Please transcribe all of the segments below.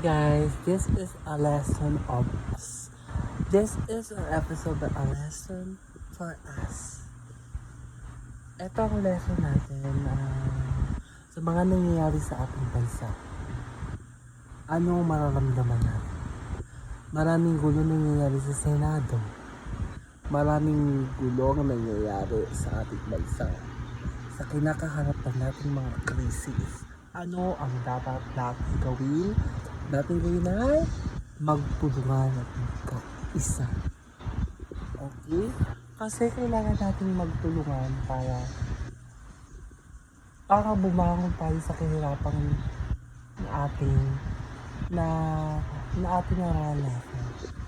Guys, this is a lesson of us. This is an episode of a lesson for us. Ito ang lesson natin sa mga nangyayari sa ating bansa. Ano ang mararamdaman natin? Maraming gulo nangyayari sa Senado. Maraming gulo ang nangyayari sa ating bansa. Sa kinakaharapan nating mga krisis. Ano ang dapat natin gawin? Dating gawin ay magtulungan at magkaisa. Okay? Kasi kailangan natin magtulungan para bumangon tayo sa kahirapan na ating naranasan.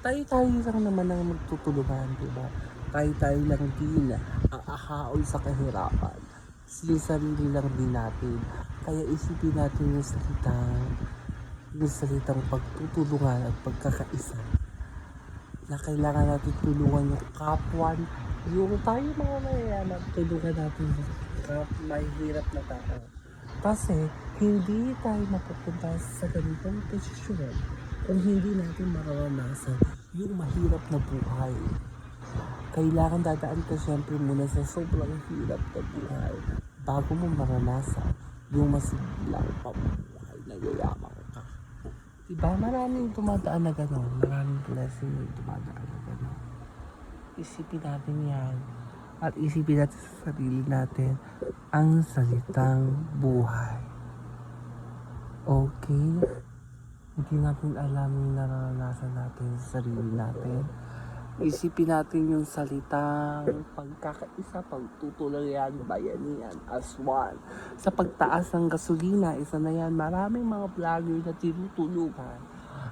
Tayo lang naman ang magtutulungan, diba? Tayo lang din aahaon sa kahirapan. Sarili lang din natin. Kaya isipin natin yung salitang pagtutulungan at pagkakaisa na kailangan natin tulungan yung kapwa, yung tayo mga mayayaman, tulungan natin yung mahihirap na tao kasi hindi tayo mapupunta sa ganitong posisyon kung hindi natin mararanasan yung mahirap na buhay. Kailangan dadaan ka syempre muna sa sobrang hirap na buhay bago mo maranasan yung masiglang pamumuhay na yayaman ka. Diba? Maraming dumadaan na gano'n. Maraming blessing yung dumadaan na gano'n. Isipin natin yan. At isipin natin sa sarili natin ang salitang buhay. Okay? Hindi natin alam yung naranasan natin sa sarili natin. Isipin natin yung salitang pagkakaisa, pagtutulayan, bayanihan, as one. Sa pagtaas ng gasolina, isa na yan, maraming mga vlogger na tinutulungan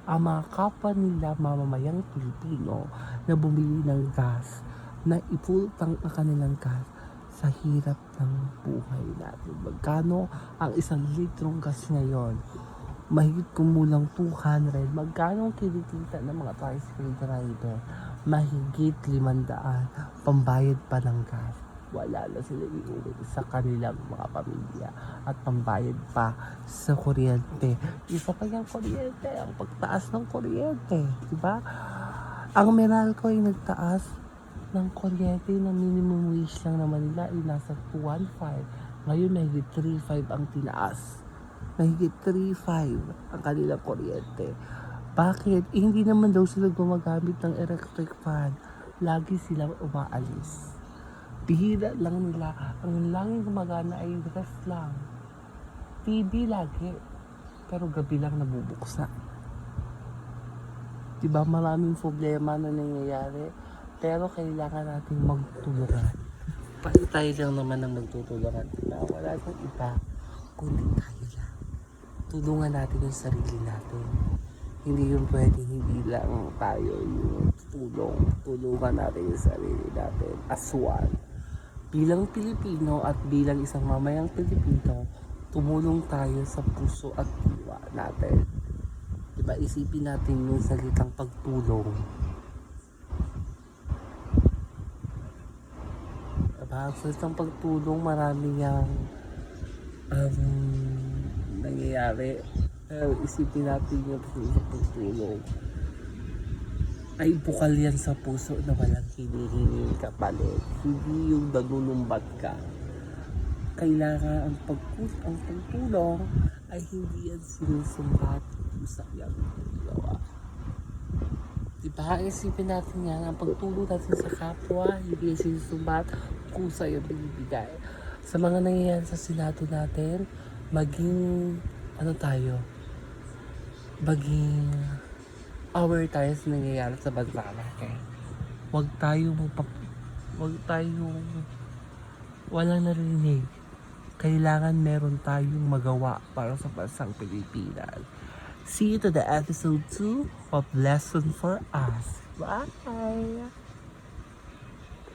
ang mga kapwa nila mamamayang Pilipino na bumili ng gas, na i-full tank na kanilang gas sa hirap ng buhay natin. Magkano ang 1 litrong gas ngayon? Mahigit kumulang 200. Magkano ang kinikita ng mga tricycle driver? Mahigit 500. Pambayad pa ng gas. Wala na sila iuwi sa kanilang mga pamilya. At pambayad pa sa kuryente. Isa pa yung kuryente, ang pagtaas ng kuryente. Diba? Ang Meralco ay nagtaas ng kuryente na minimum wage lang naman nila ay nasa 215. Ngayon mahigit 3.5 ang tinaas. Mahigit 3.5 ang kanilang kuryente. Bakit? Hindi naman daw sila gumagamit ng electric fan. Lagi silang umaalis. Bihira lang nila. Ang langing gumagana ay ref lang. TV lagi. Pero gabi lang nabubuksan. Diba maraming problema na nangyayari? Pero kailangan natin magtulungan. Tayo lang naman ang magtutulungan. Diba? Wala nang iba. Kundi tayo lang. Tulungan natin yung sarili natin. Hindi yung pwede, hindi lang tayo yung tulungan natin yung sarili natin as one. Bilang Pilipino at bilang isang mamayang Pilipino, tumulong tayo sa puso at diwa natin. Diba, isipin natin yung salitang pagtulong. Diba, ang salitang pagtulong, marami yang nangyayari. Pero isipin natin yung pagtulong ay bukal yan sa puso na walang hinihinging kapalit. Hindi yung nanunumbat ka. Kailangan ang pagtulong ay hindi yan sinusumbat sa iyang gawa. Diba? Isipin natin yan. Ang pagtulong natin sa kapwa, hindi yan sinusumbat kung sa'yo binibigay. Sa mga nangyayari sa Senado natin, maging maging aware tayo sa nangyayari sa bansa natin. Huwag tayong walang narinig. Kailangan meron tayong magawa para sa bansang Pilipinas. See you to the episode 2 of Lesson for Us. Bye!